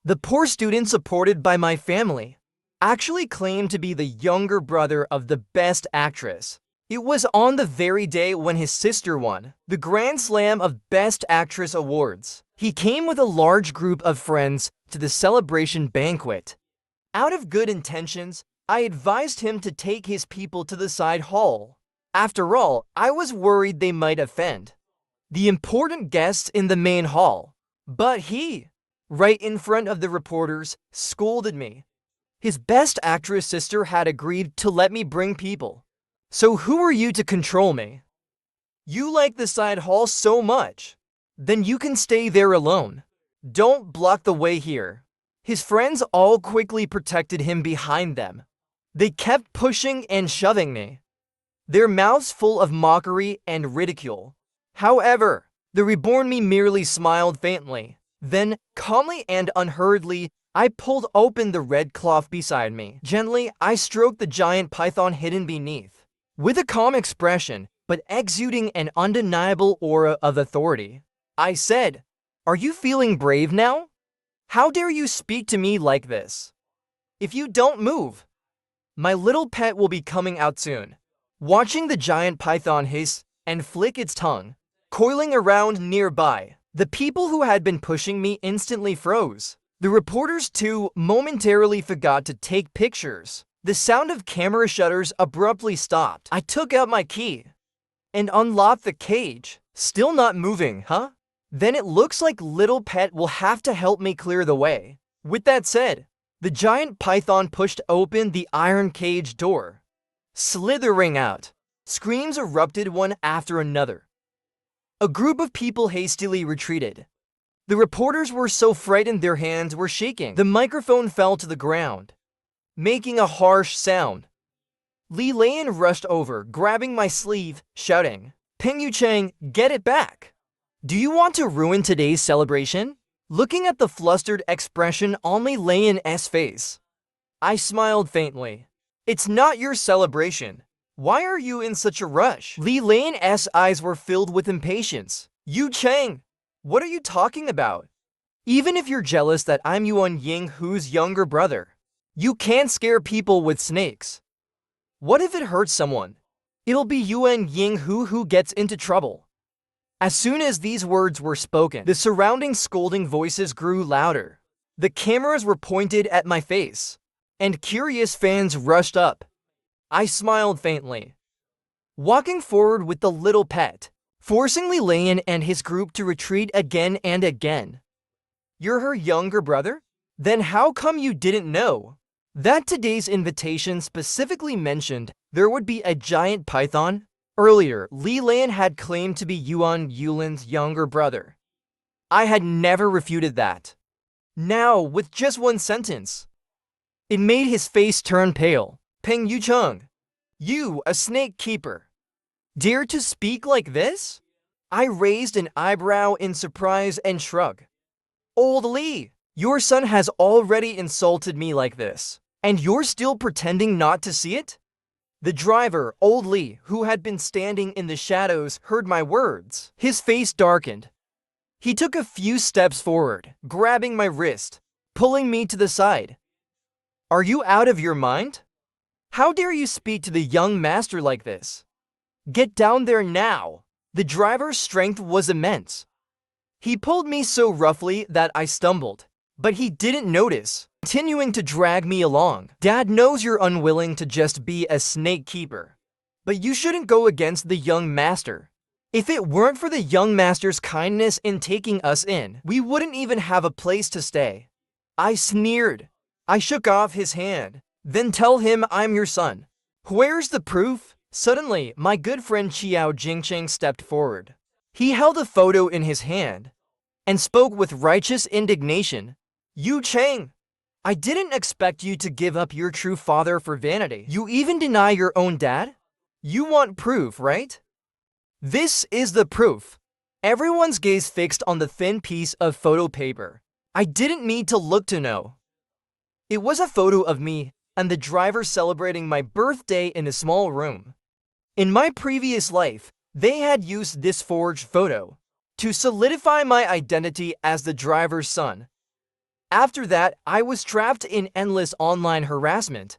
The poor student supported by my family actually claimed to be the younger brother of the best actress. It was on the very day when his sister won the Grand Slam of Best Actress Awards. He came with a large group of friends to the celebration banquet. Out of good intentions, I advised him to take his people to the side hall. After all, I was worried they might offend the important guests in the main hall. But he, right in front of the reporters, scolded me. His best actress sister had agreed to let me bring people. So who are you to control me? You like the side hall so much. Then you can stay there alone. Don't block the way here. His friends all quickly protected him behind them. They kept pushing and shoving me, their mouths full of mockery and ridicule. However, the reborn me merely smiled faintly. Then, calmly and unhurriedly, I pulled open the red cloth beside me. Gently, I stroked the giant python hidden beneath. With a calm expression, but exuding an undeniable aura of authority, I said, "Are you feeling brave now? How dare you speak to me like this? If you don't move, my little pet will be coming out soon." Watching the giant python hiss and flick its tongue, coiling around nearby, the people who had been pushing me instantly froze. The reporters too momentarily forgot to take pictures. The sound of camera shutters abruptly stopped. I took out my key and unlocked the cage. Still not moving, huh? Then it looks like little pet will have to help me clear the way. With that said, the giant python pushed open the iron cage door. Slithering out, screams erupted one after another. A group of people hastily retreated. The reporters were so frightened their hands were shaking. The microphone fell to the ground, making a harsh sound. Li Lian rushed over, grabbing my sleeve, shouting, "Ping Yu Chang, get it back! Do you want to ruin today's celebration?" Looking at the flustered expression on Li Lian's face, I smiled faintly. "It's not your celebration. Why are you in such a rush?" Li Lian's eyes were filled with impatience. "Yu Chang, what are you talking about? Even if you're jealous that I'm Yuan Yinghu's younger brother, you can't scare people with snakes. What if it hurts someone? It'll be Yuan Yinghu who gets into trouble." As soon as these words were spoken, the surrounding scolding voices grew louder. The cameras were pointed at my face, and curious fans rushed up. I smiled faintly, walking forward with the little pet, forcing Li Lian and his group to retreat again and again. "You're her younger brother? Then how come you didn't know that today's invitation specifically mentioned there would be a giant python?" Earlier, Li Lian had claimed to be Yuan Yulan's younger brother. I had never refuted that. Now, with just one sentence, it made his face turn pale. "Peng Yucheng, you, a snake keeper, dare to speak like this?" I raised an eyebrow in surprise and shrugged. "Old Li, your son has already insulted me like this, and you're still pretending not to see it?" The driver, Old Li, who had been standing in the shadows, heard my words. His face darkened. He took a few steps forward, grabbing my wrist, pulling me to the side. "Are you out of your mind? How dare you speak to the young master like this? Get down there now!" The driver's strength was immense. He pulled me so roughly that I stumbled, but he didn't notice, continuing to drag me along. "Dad knows you're unwilling to just be a snake keeper, but you shouldn't go against the young master. If it weren't for the young master's kindness in taking us in, we wouldn't even have a place to stay." I sneered. I shook off his hand. "Then tell him I'm your son. Where's the proof?" Suddenly, my good friend Qiao Jingcheng stepped forward. He held a photo in his hand and spoke with righteous indignation. "Yu Cheng, I didn't expect you to give up your true father for vanity. You even deny your own dad? You want proof, right? This is the proof." Everyone's gaze fixed on the thin piece of photo paper. I didn't need to look to know. It was a photo of me and the driver celebrating my birthday in a small room. In my previous life, they had used this forged photo to solidify my identity as the driver's son. After that, I was trapped in endless online harassment.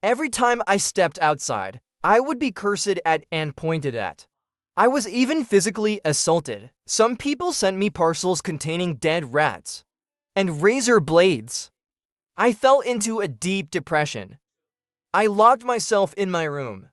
Every time I stepped outside, I would be cursed at and pointed at. I was even physically assaulted. Some people sent me parcels containing dead rats and razor blades. I fell into a deep depression. I locked myself in my room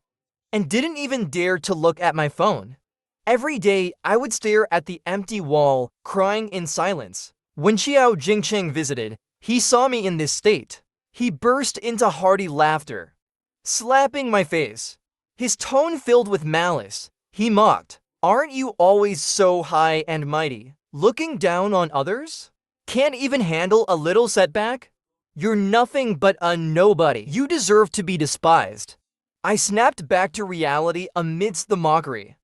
and didn't even dare to look at my phone. Every day, I would stare at the empty wall, crying in silence. When Xiao Jingcheng visited, he saw me in this state. He burst into hearty laughter, slapping my face. His tone filled with malice. He mocked, "Aren't you always so high and mighty, looking down on others? Can't even handle a little setback? You're nothing but a nobody. You deserve to be despised." I snapped back to reality amidst the mockery.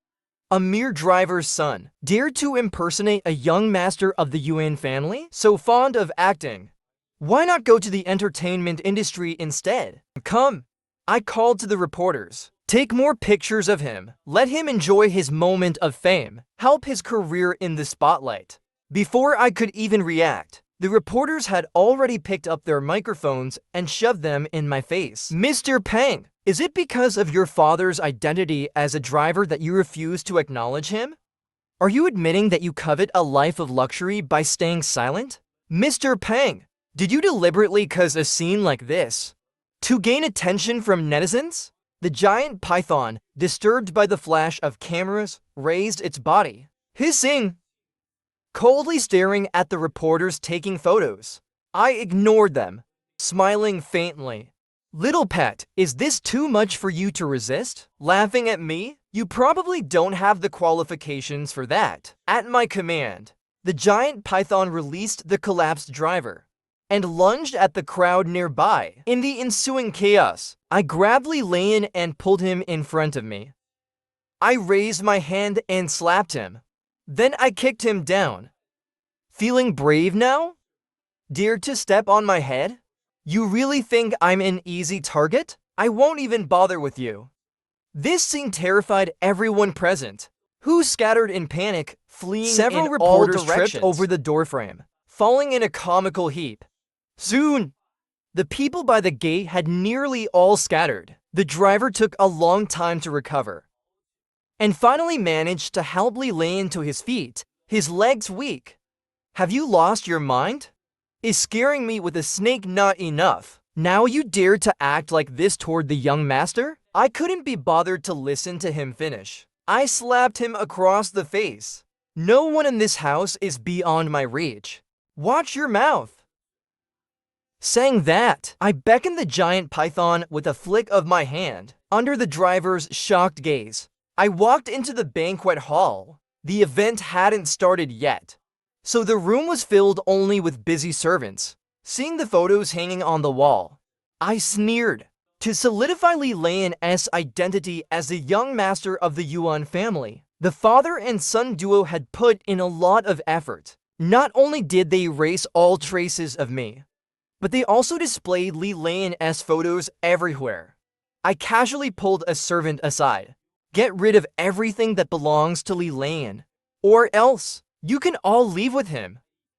A mere driver's son dared to impersonate a young master of the Yuan family? So fond of acting. Why not go to the entertainment industry instead? Come, I called to the reporters. Take more pictures of him. Let him enjoy his moment of fame. Help his career in the spotlight. Before I could even react, the reporters had already picked up their microphones and shoved them in my face. "Mr. Peng, is it because of your father's identity as a driver that you refuse to acknowledge him? Are you admitting that you covet a life of luxury by staying silent? Mr. Peng, did you deliberately cause a scene like this to gain attention from netizens?" The giant python, disturbed by the flash of cameras, raised its body, hissing, coldly staring at the reporters taking photos. I ignored them, smiling faintly. "Little pet, is this too much for you to resist? Laughing at me? You probably don't have the qualifications for that." At my command, the giant python released the collapsed driver and lunged at the crowd nearby. In the ensuing chaos, I grabbed Li Lian and pulled him in front of me. I raised my hand and slapped him. Then I kicked him down. "Feeling brave now? Dare to step on my head? You really think I'm an easy target? I won't even bother with you." This scene terrified everyone present, who scattered in panic, fleeing Several in reporters all directions. tripped Over the doorframe, falling in a comical heap. Soon, the people by the gate had nearly all scattered. The driver took a long time to recover, and finally managed to help Li Lian to his feet, his legs weak. "Have you lost your mind? Is scaring me with a snake not enough? Now you dare to act like this toward the young master?" I couldn't be bothered to listen to him finish. I slapped him across the face. "No one in this house is beyond my reach. Watch your mouth." Saying that, I beckoned the giant python with a flick of my hand. Under the driver's shocked gaze, I walked into the banquet hall. The event hadn't started yet, so the room was filled only with busy servants. Seeing the photos hanging on the wall, I sneered. To solidify Li Lian's identity as the young master of the Yuan family, the father and son duo had put in a lot of effort. Not only did they erase all traces of me, but they also displayed Li Lian's photos everywhere. I casually pulled a servant aside. "Get rid of everything that belongs to Li Lian, or else you can all leave with him."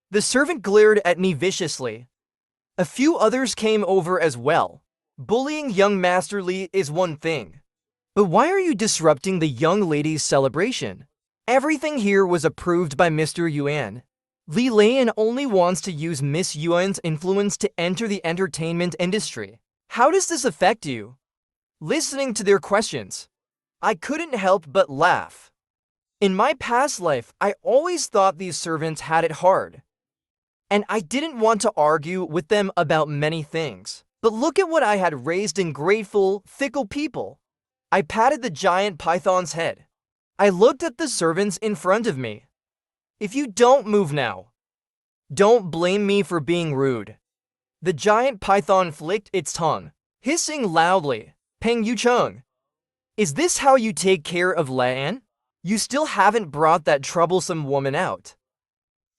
The servant glared at me viciously. A few others came over as well. Bullying young Master Li is one thing, but why are you disrupting the young lady's celebration? Everything here was approved by Mr. Yuan. Li Lian only wants to use Miss Yuan's influence to enter the entertainment industry. How does this affect you? Listening to their questions, I couldn't help but laugh. In my past life, I always thought these servants had it hard, and I didn't want to argue with them about many things. But look at what I had raised in grateful, fickle people. I patted the giant python's head. I looked at the servants in front of me. "If you don't move now, don't blame me for being rude." The giant python flicked its tongue, hissing loudly. "Peng Yucheng, is this how you take care of Lan? You still haven't brought that troublesome woman out."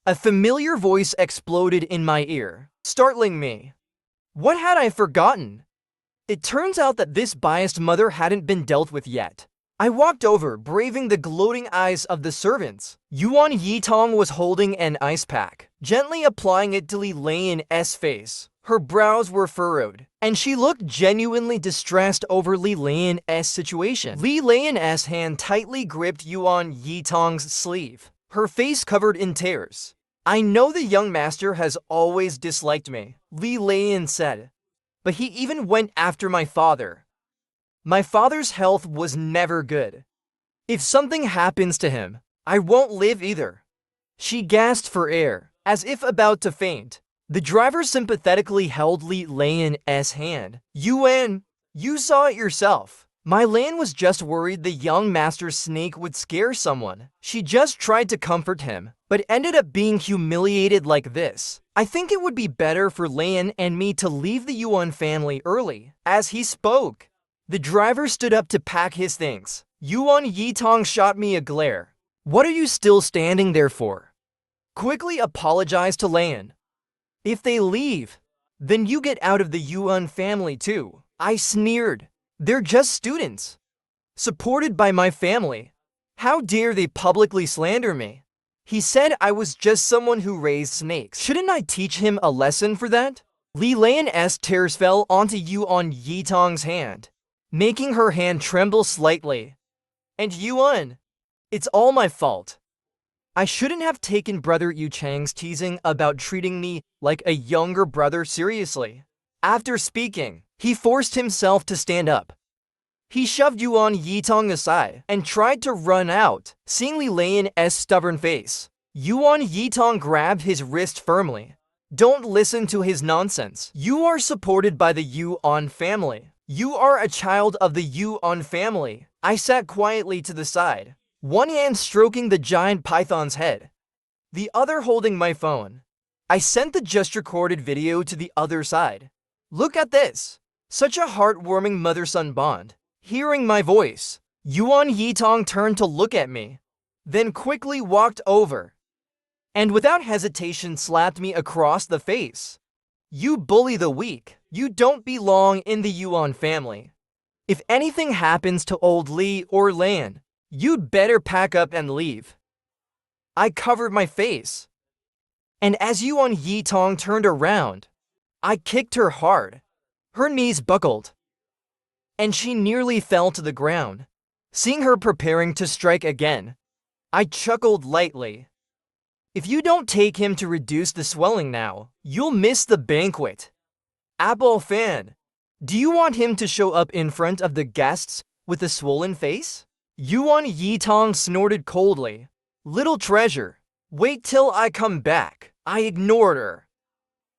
A familiar voice exploded in my ear, startling me. What had I forgotten? It turns out that this biased mother hadn't been dealt with yet. I walked over, braving the gloating eyes of the servants. Yuan Yitong was holding an ice pack, gently applying it to Li Lan's face. Her brows were furrowed, and she looked genuinely distressed over Li Lan's situation. Li Lan's hand tightly gripped Yuan Yitong's sleeve, her face covered in tears. I know the young master has always disliked me, Li Lan said, but he even went after my father. My father's health was never good. If something happens to him, I won't live either. She gasped for air, as if about to faint. The driver sympathetically held Li Lan's hand. Yuan, you saw it yourself. My Lan was just worried the young master's snake would scare someone. She just tried to comfort him, but ended up being humiliated like this. I think it would be better for Lan and me to leave the Yuan family early. As he spoke, the driver stood up to pack his things. Yuan Yitong shot me a glare. What are you still standing there for? Quickly apologized to Lan. If they leave, then you get out of the Yuan family too. I sneered. They're just students, supported by my family. How dare they publicly slander me? He said I was just someone who raised snakes. Shouldn't I teach him a lesson for that? Li Lan's tears fell onto Yuan Yitong's hand, making her hand tremble slightly. And Yuan, it's all my fault. I shouldn't have taken Brother Yu Chang's teasing about treating me like a younger brother seriously. After speaking, he forced himself to stand up. He shoved Yuan Yitong aside and tried to run out, seeing Li Lan's stubborn face. Yuan Yitong grabbed his wrist firmly. Don't listen to his nonsense. You are supported by the Yuan family. You are a child of the Yuan family. I sat quietly to the side, one hand stroking the giant python's head, the other holding my phone. I sent the just-recorded video to the other side. Look at this. Such a heartwarming mother-son bond. Hearing my voice, Yuan Yitong turned to look at me, then quickly walked over, and without hesitation slapped me across the face. You bully the weak. You don't belong in the Yuan family. If anything happens to old Li or Lan, you'd better pack up and leave. I covered my face, and as Yuan Yitong turned around, I kicked her hard. Her knees buckled, and she nearly fell to the ground. Seeing her preparing to strike again, I chuckled lightly. If you don't take him to reduce the swelling now, you'll miss the banquet. Apple fan, do you want him to show up in front of the guests with a swollen face? Yuan Yitong snorted coldly. Little treasure, wait till I come back. I ignored her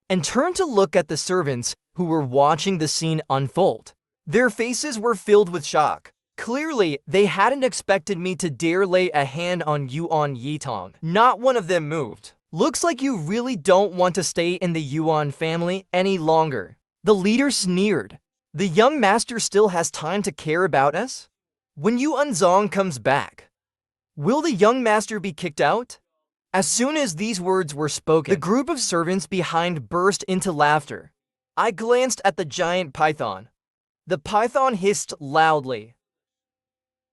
and turned to look at the servants who were watching the scene unfold. Their faces were filled with shock. Clearly, they hadn't expected me to dare lay a hand on Yuan Yitong. Not one of them moved. Looks like you really don't want to stay in the Yuan family any longer. The leader sneered. The young master still has time to care about us? When Yuan Zong comes back, will the young master be kicked out? As soon as these words were spoken, the group of servants behind burst into laughter. I glanced at the giant python. The python hissed loudly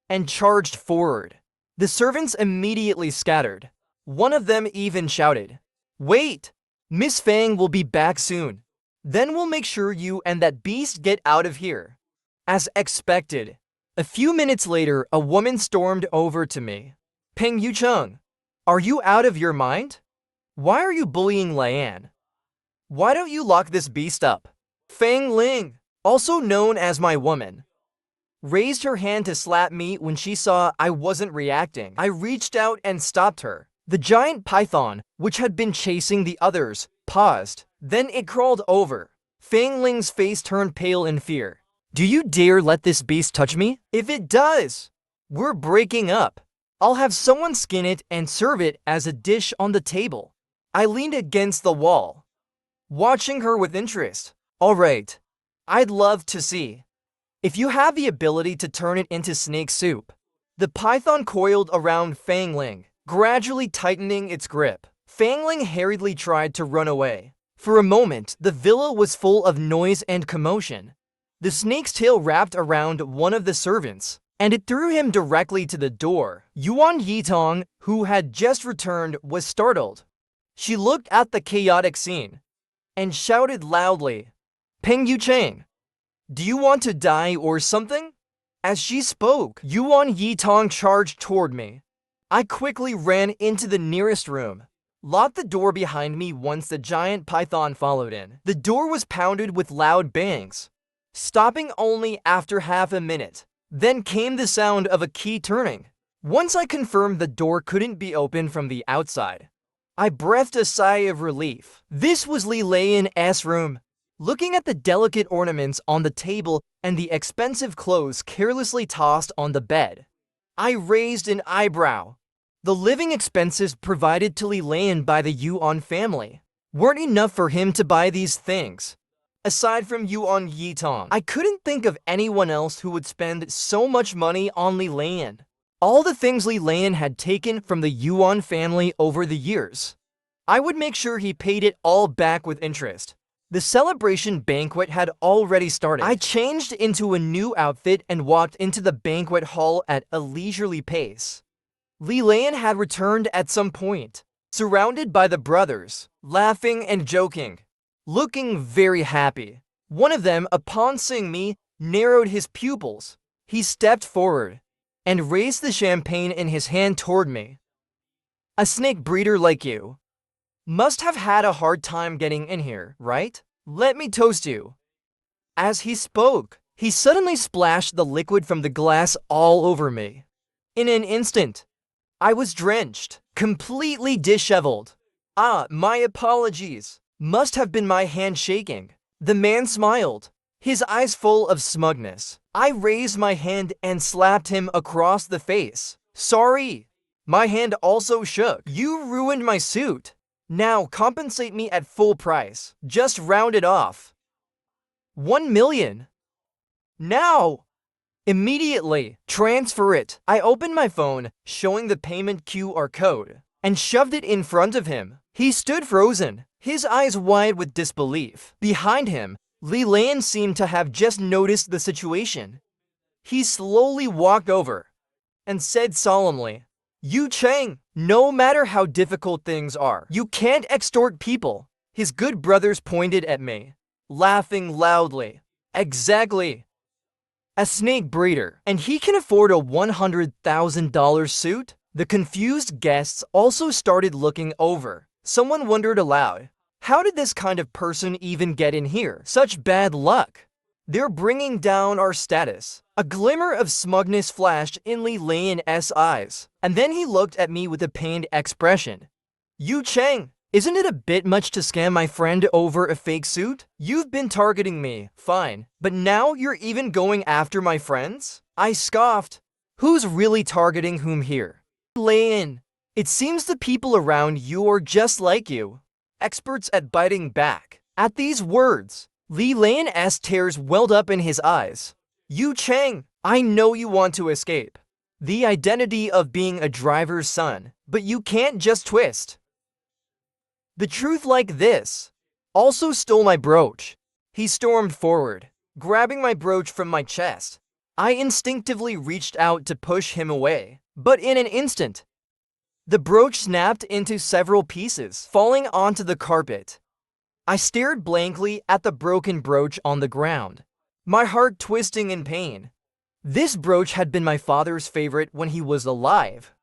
and charged forward. The servants immediately scattered. One of them even shouted, "Wait! Miss Fang will be back soon. Then we'll make sure you and that beast get out of here." As expected, a few minutes later, a woman stormed over to me. "Peng Yucheng, are you out of your mind? Why are you bullying Lan? Why don't you lock this beast up?" Fang Ling, also known as my woman, raised her hand to slap me when she saw I wasn't reacting. I reached out and stopped her. The giant python, which had been chasing the others, paused. Then it crawled over. Fang Ling's face turned pale in fear. "Do you dare let this beast touch me? If it does, we're breaking up. I'll have someone skin it and serve it as a dish on the table." I leaned against the wall, watching her with interest. "All right, I'd love to see if you have the ability to turn it into snake soup." The python coiled around Fang Ling, gradually tightening its grip. Fang Ling hurriedly tried to run away. For a moment, the villa was full of noise and commotion. The snake's tail wrapped around one of the servants, and it threw him directly to the door. Yuan Yulan, who had just returned, was startled. She looked at the chaotic scene and shouted loudly, "Peng Yucheng, do you want to die or something?" As she spoke, Yuan Yulan charged toward me. I quickly ran into the nearest room, locked the door behind me once the giant python followed in. The door was pounded with loud bangs, stopping only after half a minute. Then came the sound of a key turning. Once I confirmed the door couldn't be opened from the outside, I breathed a sigh of relief. This was Li Lian's room. Looking at the delicate ornaments on the table and the expensive clothes carelessly tossed on the bed, I raised an eyebrow. The living expenses provided to Li Lian by the Yuan family weren't enough for him to buy these things. Aside from Yuan Yulan, I couldn't think of anyone else who would spend so much money on Li Lian. All the things Li Lian had taken from the Yuan family over the years, I would make sure he paid it all back with interest. The celebration banquet had already started. I changed into a new outfit and walked into the banquet hall at a leisurely pace. Li Lian had returned at some point, surrounded by the brothers, laughing and joking, looking very happy. One of them, upon seeing me, narrowed his pupils. He stepped forward and raised the champagne in his hand toward me. "A snake breeder like you must have had a hard time getting in here, right? Let me toast you." As he spoke, he suddenly splashed the liquid from the glass all over me. In an instant, I was drenched, completely disheveled. My apologies. Must have been my hand shaking. The man smiled, his eyes full of smugness. I raised my hand and slapped him across the face. "Sorry." My hand also shook. "You ruined my suit. Now compensate me at full price. Just round it off. 1 million. Now. Immediately. Transfer it." I opened my phone, showing the payment QR code, and shoved it in front of him. He stood frozen, his eyes wide with disbelief. Behind him, Li Lian seemed to have just noticed the situation. He slowly walked over and said solemnly, "Yu Cheng, no matter how difficult things are, you can't extort people." His good brothers pointed at me, laughing loudly. "Exactly. A snake breeder, and he can afford a $100,000 suit?" The confused guests also started looking over. Someone wondered aloud, how did this kind of person even get in here? Such bad luck. They're bringing down our status. A glimmer of smugness flashed in Li Lian's eyes, and then he looked at me with a pained expression. "Yu Cheng, isn't it a bit much to scam my friend over a fake suit? You've been targeting me, fine, but now you're even going after my friends?" I scoffed. "Who's really targeting whom here?" "Lian, it seems the people around you are just like you, experts at biting back." At these words, Li Lian's tears welled up in his eyes. "Yu Cheng, I know you want to escape the identity of being a driver's son, but you can't just twist the truth like this." "Also stole my brooch." He stormed forward, grabbing my brooch from my chest. I instinctively reached out to push him away, but in an instant, the brooch snapped into several pieces, falling onto the carpet. I stared blankly at the broken brooch on the ground, my heart twisting in pain. This brooch had been my father's favorite when he was alive.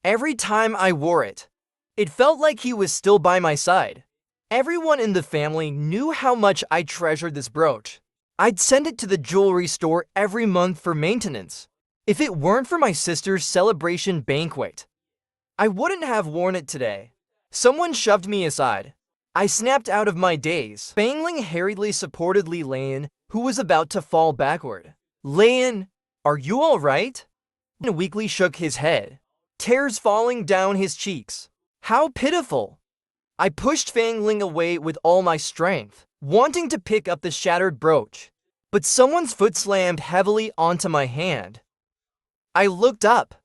Every time I wore it, it felt like he was still by my side. Everyone in the family knew how much I treasured this brooch. I'd send it to the jewelry store every month for maintenance. If it weren't for my sister's celebration banquet, I wouldn't have worn it today. Someone shoved me aside. I snapped out of my daze. Fang Ling hurriedly supported Li Lian, who was about to fall backward. "Lian, are you all right?" He weakly shook his head, tears falling down his cheeks. "How pitiful." I pushed Fang Ling away with all my strength, wanting to pick up the shattered brooch, but someone's foot slammed heavily onto my hand. I looked up,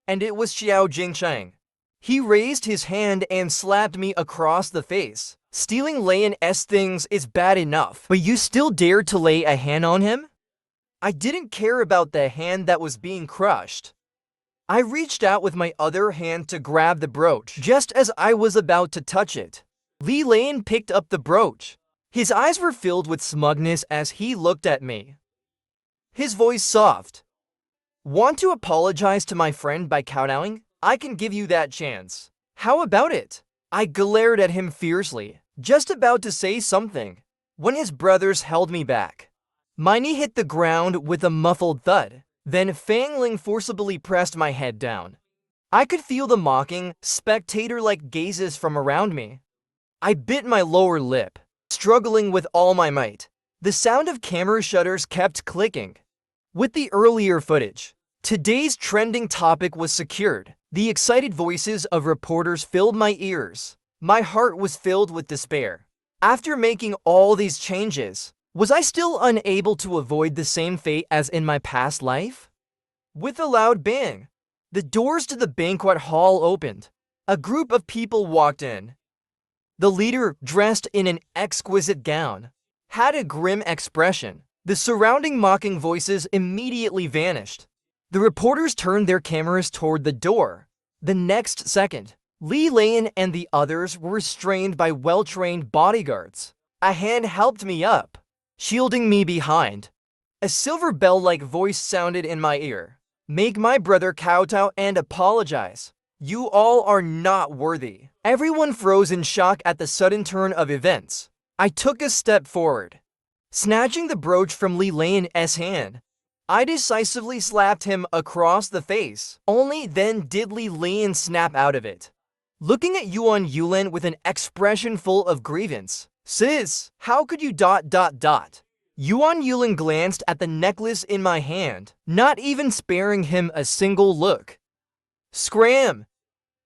and it was Xiao Jingcheng. He raised his hand and slapped me across the face. "Stealing Lian's things is bad enough, but you still dared to lay a hand on him? I didn't care about the hand that was being crushed. I reached out with my other hand to grab the brooch. Just as I was about to touch it, Li Lian picked up the brooch. His eyes were filled with smugness as he looked at me. His voice soft. Want to apologize to my friend by kowtowing? I can give you that chance. How about it? I glared at him fiercely, just about to say something, when his brothers held me back. My knee hit the ground with a muffled thud. Then Fang Ling forcibly pressed my head down. I could feel the mocking, spectator-like gazes from around me. I bit my lower lip, struggling with all my might. The sound of camera shutters kept clicking. With the earlier footage, today's trending topic was secured. The excited voices of reporters filled my ears. My heart was filled with despair. After making all these changes, was I still unable to avoid the same fate as in my past life? With a loud bang, the doors to the banquet hall opened. A group of people walked in. The leader, dressed in an exquisite gown, had a grim expression. The surrounding mocking voices immediately vanished. The reporters turned their cameras toward the door. The next second, Li Lian and the others were restrained by well-trained bodyguards. A hand helped me up, shielding me behind. A silver bell-like voice sounded in my ear. Make my brother kowtow and apologize. You all are not worthy. Everyone froze in shock at the sudden turn of events. I took a step forward. Snatching the brooch from Li Lian's hand, I decisively slapped him across the face. Only then did Li Lian snap out of it, looking at Yuan Yulan with an expression full of grievance. Sis, how could you ... Yuan Yulan glanced at the necklace in my hand, not even sparing him a single look. Scram!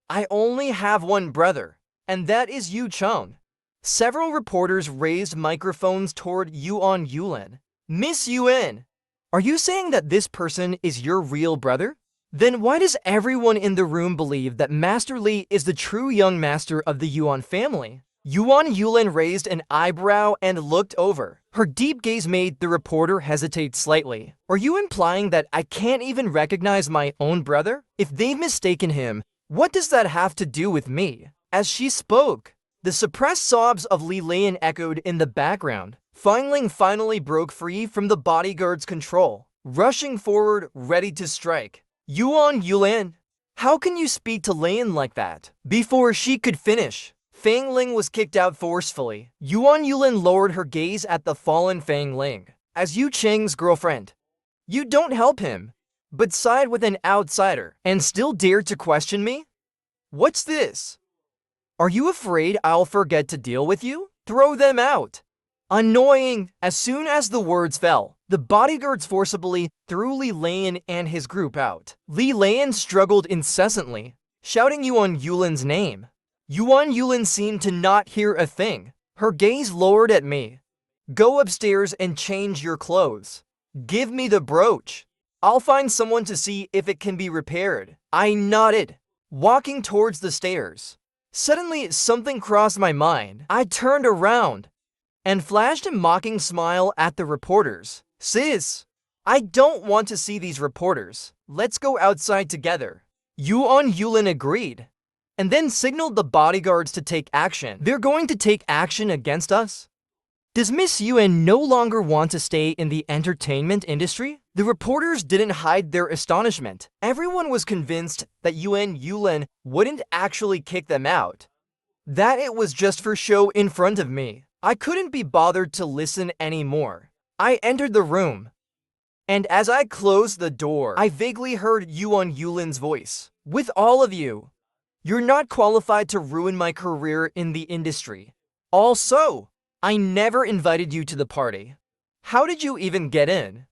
I only have one brother, and that is Yu Cheng. Several reporters raised microphones toward Yuan Yulan. Miss Yuan, are you saying that this person is your real brother? Then why does everyone in the room believe that Master Li is the true young master of the Yuan family? Yuan Yulan raised an eyebrow and looked over. Her deep gaze made the reporter hesitate slightly. Are you implying that I can't even recognize my own brother? If they've mistaken him, what does that have to do with me? As she spoke, the suppressed sobs of Li Lian echoed in the background. Fang Ling finally broke free from the bodyguard's control, rushing forward, ready to strike. Yuan Yulan, how can you speak to Lian like that? Before she could finish, Fang Ling was kicked out forcefully. Yuan Yulan lowered her gaze at the fallen Fang Ling. As Yu Cheng's girlfriend, you don't help him, but side with an outsider and still dare to question me? What's this? Are you afraid I'll forget to deal with you? Throw them out. Annoying! As soon as the words fell, the bodyguards forcibly threw Li Lian and his group out. Li Lian struggled incessantly, shouting Yuan Yulan's name. Yuan Yulan seemed to not hear a thing. Her gaze lowered at me. Go upstairs and change your clothes. Give me the brooch. I'll find someone to see if it can be repaired. I nodded, walking towards the stairs. Suddenly, something crossed my mind. I turned around and flashed a mocking smile at the reporters. Sis, I don't want to see these reporters. Let's go outside together. Yuan Yulan agreed, and then signaled the bodyguards to take action. They're going to take action against us? Does Miss Yuan no longer want to stay in the entertainment industry? The reporters didn't hide their astonishment. Everyone was convinced that Yuan Yulan wouldn't actually kick them out, that it was just for show in front of me. I couldn't be bothered to listen anymore. I entered the room, and as I closed the door, I vaguely heard Yuan Yulan's voice. With all of you, you're not qualified to ruin my career in the industry. Also, I never invited you to the party. How did you even get in?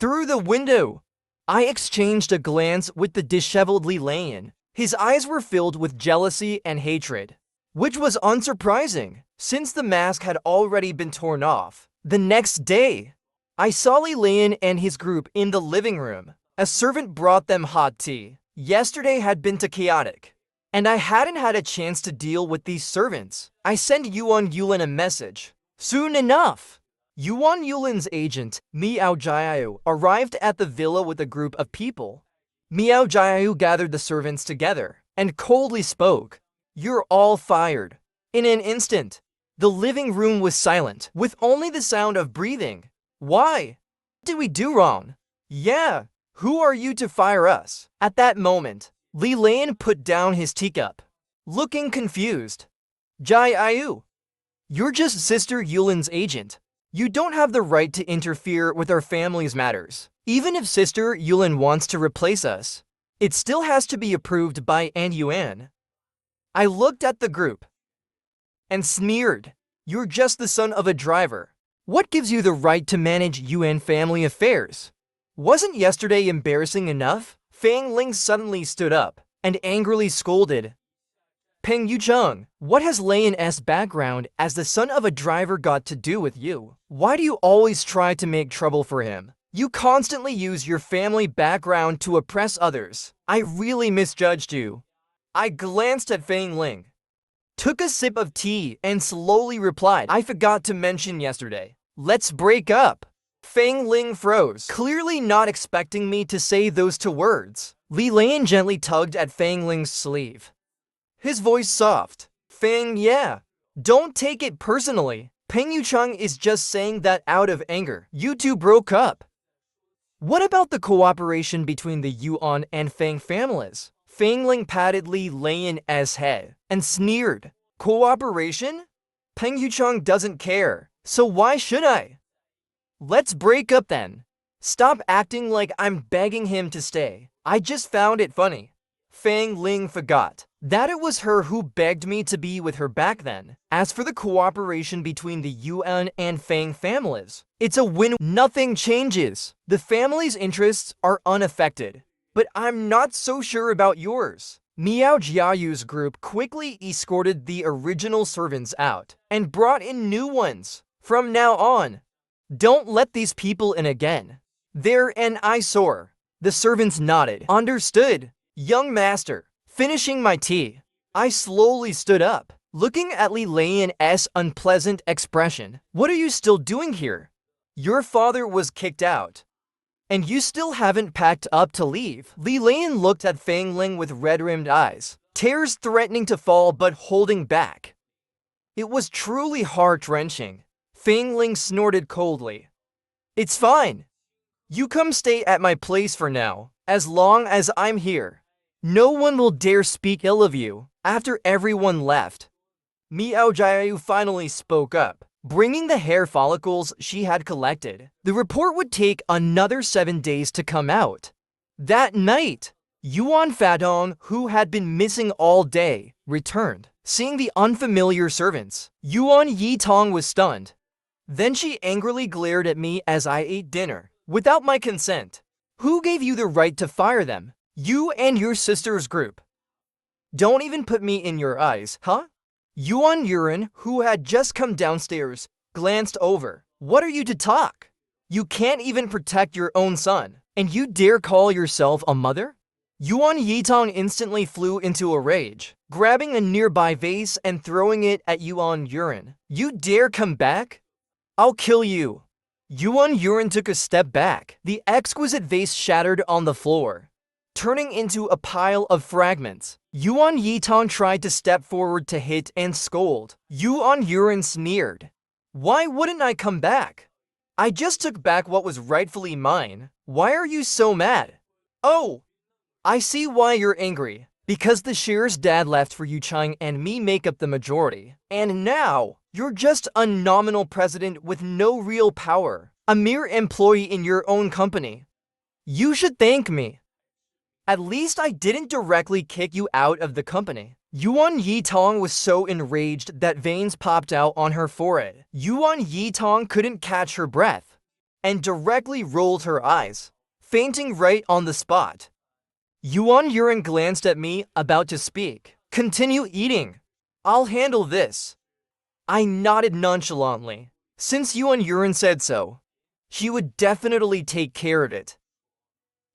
Through the window. I exchanged a glance with the disheveled Li Lian. His eyes were filled with jealousy and hatred, which was unsurprising, since the mask had already been torn off. The next day, I saw Li Lian and his group in the living room. A servant brought them hot tea. Yesterday had been too chaotic, and I hadn't had a chance to deal with these servants. I sent Yuan Yulan a message. Soon enough, Yuan Yulan's agent, Miao Jiao, arrived at the villa with a group of people. Miao Jiao gathered the servants together and coldly spoke. "You're all fired." In an instant, the living room was silent, with only the sound of breathing. Why? What did we do wrong? Yeah, who are you to fire us? At that moment, Li Lian put down his teacup, looking confused. Jiao, you're just Sister Yulan's agent. You don't have the right to interfere with our family's matters. Even if Sister Yulan wants to replace us, it still has to be approved by Aunt Yuan. I looked at the group and sneered. You're just the son of a driver. What gives you the right to manage Yuan family affairs? Wasn't yesterday embarrassing enough? Fang Ling suddenly stood up and angrily scolded. Peng Yucheng, what has Lian's background as the son of a driver got to do with you? Why do you always try to make trouble for him? You constantly use your family background to oppress others. I really misjudged you. I glanced at Fang Ling, took a sip of tea, and slowly replied, I forgot to mention yesterday. Let's break up. Fang Ling froze, clearly not expecting me to say those two words. Li Lian gently tugged at Fang Ling's sleeve, his voice soft. Fang, yeah, don't take it personally. Peng Yucheng is just saying that out of anger. You two broke up. What about the cooperation between the Yuan and Fang families? Fang Ling patted Li Lian's head and sneered. Cooperation? Peng Yucheng doesn't care, so why should I? Let's break up then. Stop acting like I'm begging him to stay. I just found it funny. Fang Ling forgot that it was her who begged me to be with her back then. As for the cooperation between the Yuan and Fang families, it's a win. Nothing changes. The family's interests are unaffected, but I'm not so sure about yours. Miao Jiao's group quickly escorted the original servants out and brought in new ones. From now on, don't let these people in again. They're an eyesore. The servants nodded. Understood, young master. Finishing my tea, I slowly stood up, looking at Li Lian's unpleasant expression. What are you still doing here? Your father was kicked out, and you still haven't packed up to leave. Li Lian looked at Fang Ling with red-rimmed eyes, tears threatening to fall but holding back. It was truly heart-wrenching. Fang Ling snorted coldly. It's fine. You come stay at my place for now, as long as I'm here. No one will dare speak ill of you. After everyone left, Miao Jiao finally spoke up, bringing the hair follicles she had collected. The report would take another 7 days to come out. That night, Yuan Fadong, who had been missing all day, returned. Seeing the unfamiliar servants, Yuan Yitong was stunned. Then she angrily glared at me as I ate dinner, without my consent. Who gave you the right to fire them? You and your sister's group. Don't even put me in your eyes, huh? Yuan Yulan, who had just come downstairs, glanced over. What are you to talk? You can't even protect your own son, and you dare call yourself a mother? Yuan Yitong instantly flew into a rage, grabbing a nearby vase and throwing it at Yuan Yulan. You dare come back? I'll kill you. Yuan Yulan took a step back. The exquisite vase shattered on the floor, turning into a pile of fragments. Yuan Yitong tried to step forward to hit and scold. Yuan Yulan sneered. Why wouldn't I come back? I just took back what was rightfully mine. Why are you so mad? Oh, I see why you're angry. Because the Shear's dad left for Yu Chang and me make up the majority. And now, you're just a nominal president with no real power. A mere employee in your own company. You should thank me. At least I didn't directly kick you out of the company. Yuan Yitong was so enraged that veins popped out on her forehead. Yuan Yitong couldn't catch her breath and directly rolled her eyes, fainting right on the spot. Yuan Yulan glanced at me, about to speak. Continue eating. I'll handle this. I nodded nonchalantly. Since Yuan Yulan said so, she would definitely take care of it.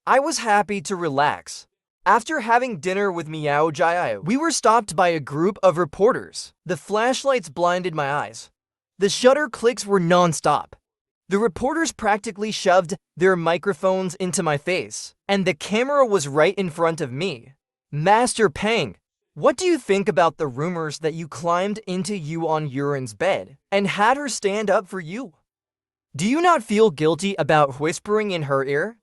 I was happy to relax. After having dinner with Miao Jiao, we were stopped by a group of reporters. The flashlights blinded my eyes. The shutter clicks were non-stop. The reporters practically shoved their microphones into my face, and the camera was right in front of me. Master Peng, what do you think about the rumors that you climbed into Yuan Yulan's bed and had her stand up for you? Do you not feel guilty about whispering in her ear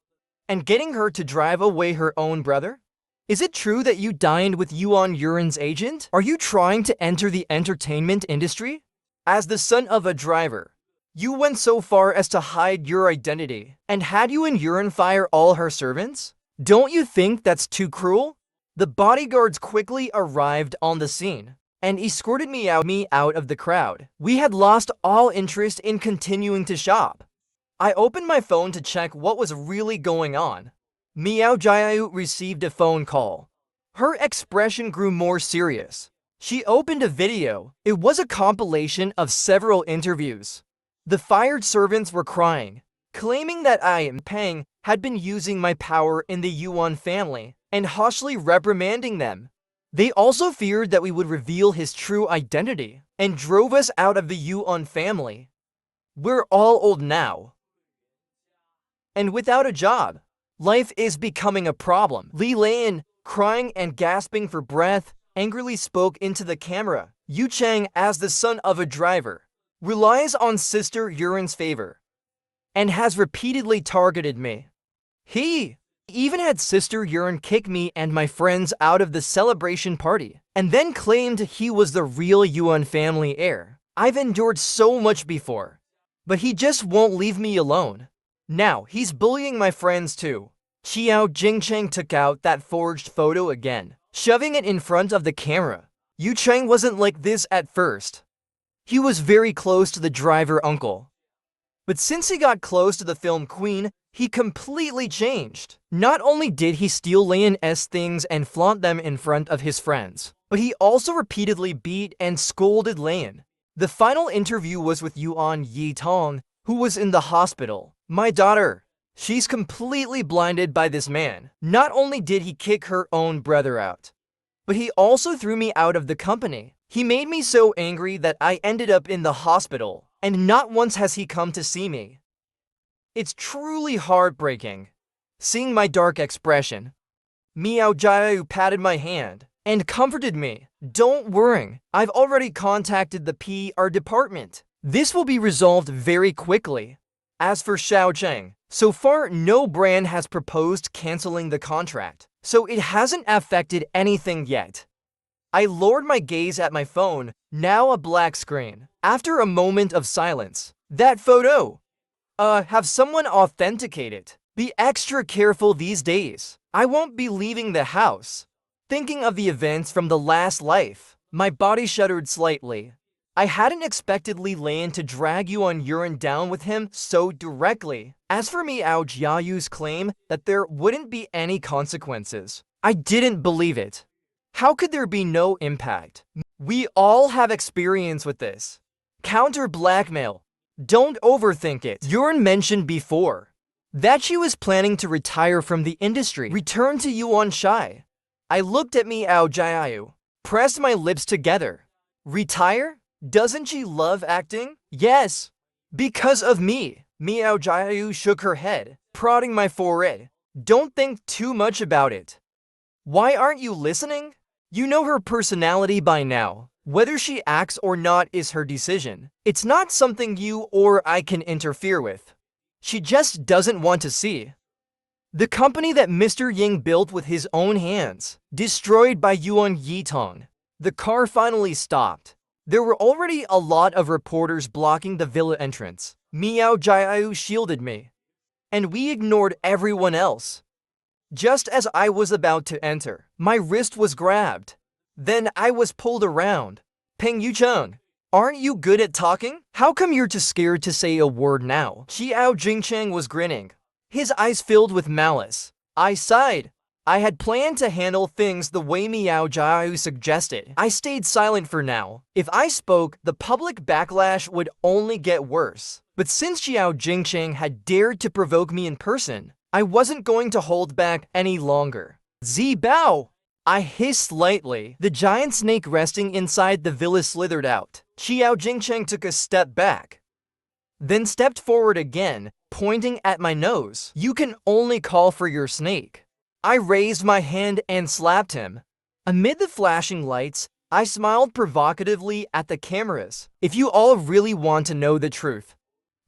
and getting her to drive away her own brother? Is it true that you dined with Yuan Yulan's agent? Are you trying to enter the entertainment industry? As the son of a driver, you went so far as to hide your identity and had Yuan Yulan fire all her servants? Don't you think that's too cruel? The bodyguards quickly arrived on the scene and escorted me out of the crowd. We had lost all interest in continuing to shop. I opened my phone to check what was really going on. Miao Jiayu received a phone call. Her expression grew more serious. She opened a video. It was a compilation of several interviews. The fired servants were crying, claiming that I, Peng, had been using my power in the Yuan family and harshly reprimanding them. They also feared that we would reveal his true identity and drove us out of the Yuan family. We're all old now and without a job. Life is becoming a problem. Li Lian, crying and gasping for breath, angrily spoke into the camera. Yu Cheng, as the son of a driver, relies on Sister Yuran's favor and has repeatedly targeted me. He even had Sister Yuran kick me and my friends out of the celebration party and then claimed he was the real Yuan family heir. I've endured so much before, but he just won't leave me alone. Now he's bullying my friends too. Xiao Jingcheng took out that forged photo again, shoving it in front of the camera. Yu Cheng wasn't like this at first. He was very close to the driver uncle. But since he got close to the film queen, he completely changed. Not only did he steal Lian's things and flaunt them in front of his friends, but he also repeatedly beat and scolded Lian. The final interview was with Yuan Yitong, who was in the hospital. My daughter, she's completely blinded by this man. Not only did he kick her own brother out, but he also threw me out of the company. He made me so angry that I ended up in the hospital, and not once has he come to see me. It's truly heartbreaking, seeing my dark expression. Miao Jiayu patted my hand and comforted me. Don't worry, I've already contacted the PR department. This will be resolved very quickly. As for Xiao Cheng, so far no brand has proposed canceling the contract, so it hasn't affected anything yet. I lowered my gaze at my phone, now a black screen. After a moment of silence, that photo. Have someone authenticate it. Be extra careful these days. I won't be leaving the house. Thinking of the events from the last life, my body shuddered slightly. I hadn't expected Li Lian to drag Yuan Yulan down with him so directly. As for Miao Jiayu's claim that there wouldn't be any consequences, I didn't believe it. How could there be no impact? We all have experience with this. Counter blackmail. Don't overthink it. Yuan mentioned before that she was planning to retire from the industry, return to Yuan Shai. I looked at Miao Jiayu, pressed my lips together. Retire? Doesn't she love acting? Yes, because of me. Miao Jiayu shook her head, prodding my forehead. Don't think too much about it. Why aren't you listening? You know her personality by now. Whether she acts or not is her decision. It's not something you or I can interfere with. She just doesn't want to see the company that Mr. Ying built with his own hands, destroyed by Yuan Yitong. The car finally stopped. There were already a lot of reporters blocking the villa entrance. Miao Jiayu shielded me, and we ignored everyone else. Just as I was about to enter, my wrist was grabbed. Then I was pulled around. Peng Yucheng, aren't you good at talking? How come you're too scared to say a word now? Xiao Jingcheng was grinning, his eyes filled with malice. I sighed. I had planned to handle things the way Miao Jiayu suggested. I stayed silent for now. If I spoke, the public backlash would only get worse. But since Xiao Jingcheng had dared to provoke me in person, I wasn't going to hold back any longer. Zi Bao! I hissed lightly. The giant snake resting inside the villa slithered out. Xiao Jingcheng took a step back. then stepped forward again, pointing at my nose. "You can only call for your snake." I raised my hand and slapped him. Amid the flashing lights, I smiled provocatively at the cameras. "If you all really want to know the truth,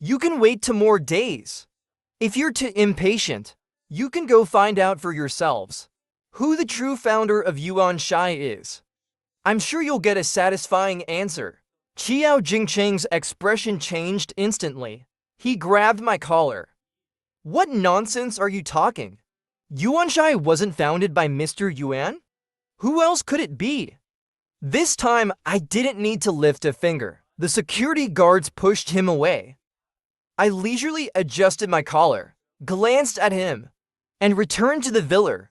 you can wait 2 more days. If you're too impatient, you can go find out for yourselves who the true founder of Yuan Shai is. I'm sure you'll get a satisfying answer." Qiao Jingcheng's expression changed instantly. He grabbed my collar. "What nonsense are you talking? Yuan Shai wasn't founded by Mr. Yuan? Who else could it be?" This time, I didn't need to lift a finger. The security guards pushed him away. I leisurely adjusted my collar, glanced at him, and returned to the villa.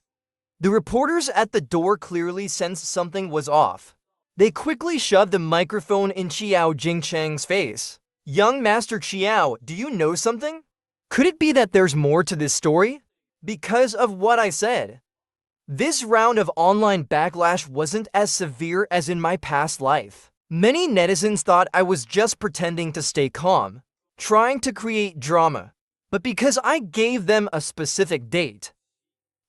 The reporters at the door clearly sensed something was off. They quickly shoved the microphone in Qiao Jingcheng's face. "Young Master Qiao, do you know something? Could it be that there's more to this story?" Because of what I said, this round of online backlash wasn't as severe as in my past life. Many netizens thought I was just pretending to stay calm, trying to create drama. But because I gave them a specific date,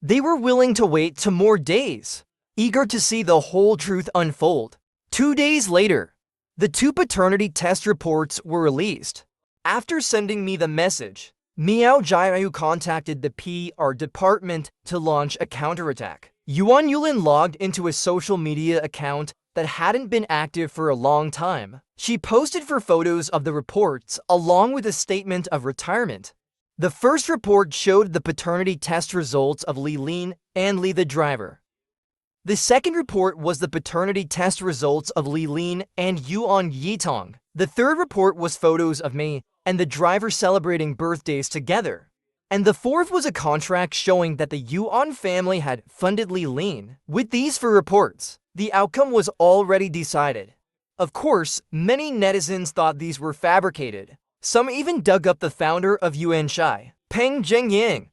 they were willing to wait 2 more days, eager to see the whole truth unfold. 2 days later, the 2 paternity test reports were released. After sending me the message, Miao Jiayu contacted the PR department to launch a counterattack. Yuan Yulan logged into a social media account that hadn't been active for a long time. She posted for photos of the reports along with a statement of retirement. The first report showed the paternity test results of Li Lin and Li the driver. The second report was the paternity test results of Li Lin and Yuan Yitong. The third report was photos of me and the driver celebrating birthdays together. And the fourth was a contract showing that the Yuan family had funded Li Lin. With these 4 reports, the outcome was already decided. Of course, many netizens thought these were fabricated. Some even dug up the founder of Yuan Shai, Peng Zhengying.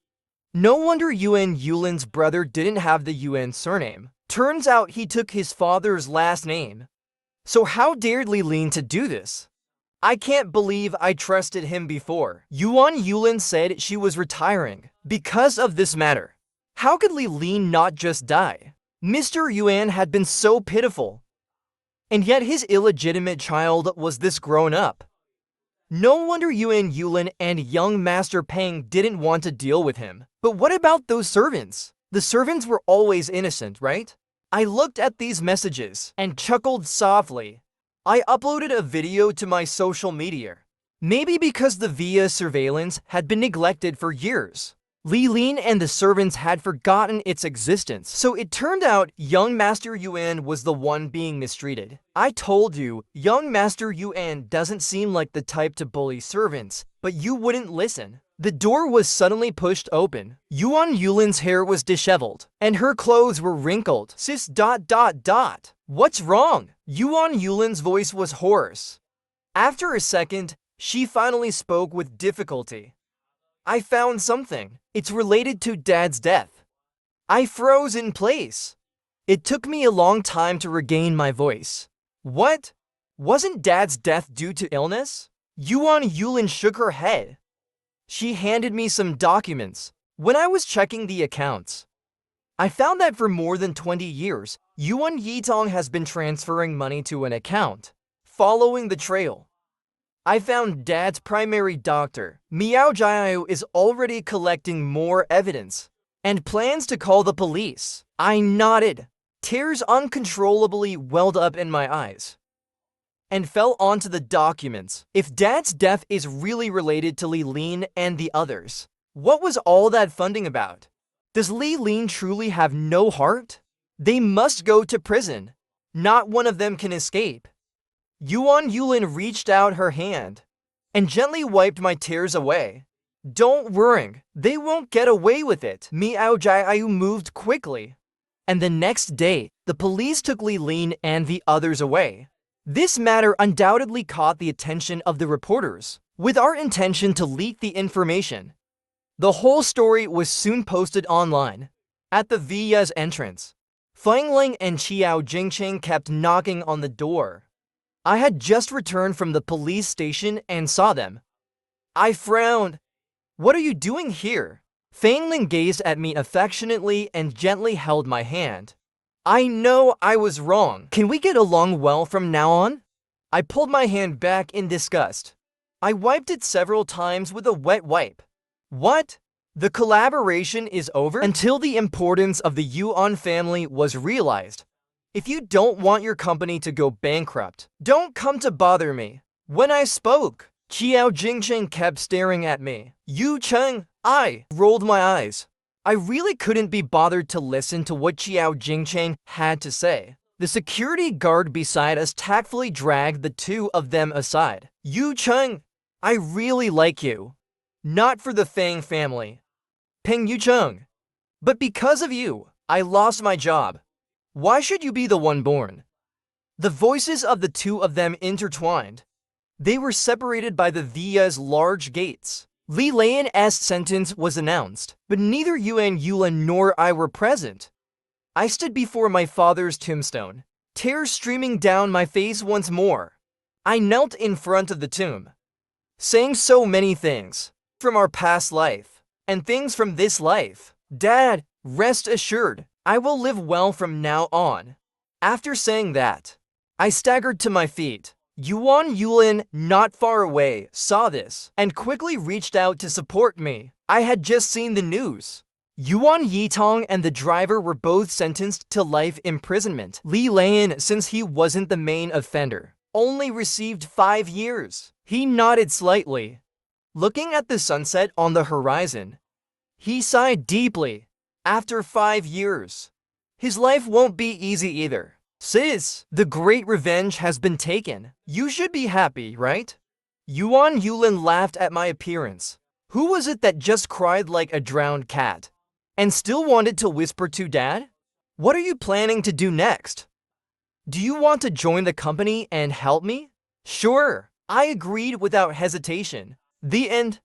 No wonder Yuan Yulan's brother didn't have the Yuan surname. Turns out he took his father's last name. So how dared Li Lin to do this? I can't believe I trusted him before. Yuan Yulan said she was retiring because of this matter. How could Li Lin not just die? Mr. Yuan had been so pitiful. And yet his illegitimate child was this grown up. No wonder Yuan Yulan and young Master Peng didn't want to deal with him. But what about those servants? The servants were always innocent, right? I looked at these messages and chuckled softly. I uploaded a video to my social media. Maybe because the via surveillance had been neglected for years, Li Lin and the servants had forgotten its existence. So it turned out young Master Yuan was the one being mistreated. I told you, young Master Yuan doesn't seem like the type to bully servants, but you wouldn't listen. The door was suddenly pushed open. Yuan Yulan's hair was disheveled, and her clothes were wrinkled. "Sis ... What's wrong?" Yuan Yulan's voice was hoarse. After a second, she finally spoke with difficulty. "I found something. It's related to Dad's death." I froze in place. It took me a long time to regain my voice. "What? Wasn't Dad's death due to illness?" Yuan Yulan shook her head. She handed me some documents. When I was checking the accounts, I found that for more than 20 years, Yuan Yitong has been transferring money to an account. Following the trail, I found Dad's primary doctor, Miao Jiayu, is already collecting more evidence and plans to call the police. I nodded. Tears uncontrollably welled up in my eyes and fell onto the documents. If Dad's death is really related to Li Lin and the others, what was all that funding about? Does Li Lin truly have no heart? They must go to prison. Not one of them can escape. Yuan Yulan reached out her hand and gently wiped my tears away. "Don't worry, they won't get away with it." Miao Jiayu moved quickly, and the next day, the police took Li Lin and the others away. This matter undoubtedly caught the attention of the reporters, with our intention to leak the information. The whole story was soon posted online. At the villa's entrance, Fang Ling and Qiao Jingcheng kept knocking on the door. I had just returned from the police station and saw them. I frowned. What are you doing here? Fang Ling gazed at me affectionately and gently held my hand. I know I was wrong. Can we get along well from now on? I pulled my hand back in disgust. I wiped it several times with a wet wipe. What? The collaboration is over? Until the importance of the Yuan family was realized. If you don't want your company to go bankrupt, don't come to bother me. When I spoke, Qiao Jingcheng kept staring at me. Yu Cheng, I rolled my eyes. I really couldn't be bothered to listen to what Qiao Jingcheng had to say. The security guard beside us tactfully dragged the two of them aside. Yu Cheng, I really like you. Not for the Fang family. Peng Yucheng. But because of you, I lost my job. Why should you be the one born? The voices of the two of them intertwined. They were separated by the villa's large gates. Li Lan's sentence was announced, but neither Yuan Yulan nor I were present. I stood before my father's tombstone, tears streaming down my face once more. I knelt in front of the tomb, saying so many things from our past life and things from this life. Dad, rest assured, I will live well from now on. After saying that, I staggered to my feet. Yuan Yulan, not far away, saw this and quickly reached out to support me. I had just seen the news. Yuan Yitong and the driver were both sentenced to life imprisonment. Li Lan, since he wasn't the main offender, only received 5 years. He nodded slightly. Looking at the sunset on the horizon, he sighed deeply. After 5 years, his life won't be easy either. Sis, the great revenge has been taken. You should be happy, right? Yuan Yulan laughed at my appearance. Who was it that just cried like a drowned cat? And still wanted to whisper to Dad? What are you planning to do next? Do you want to join the company and help me? Sure, I agreed without hesitation. The end.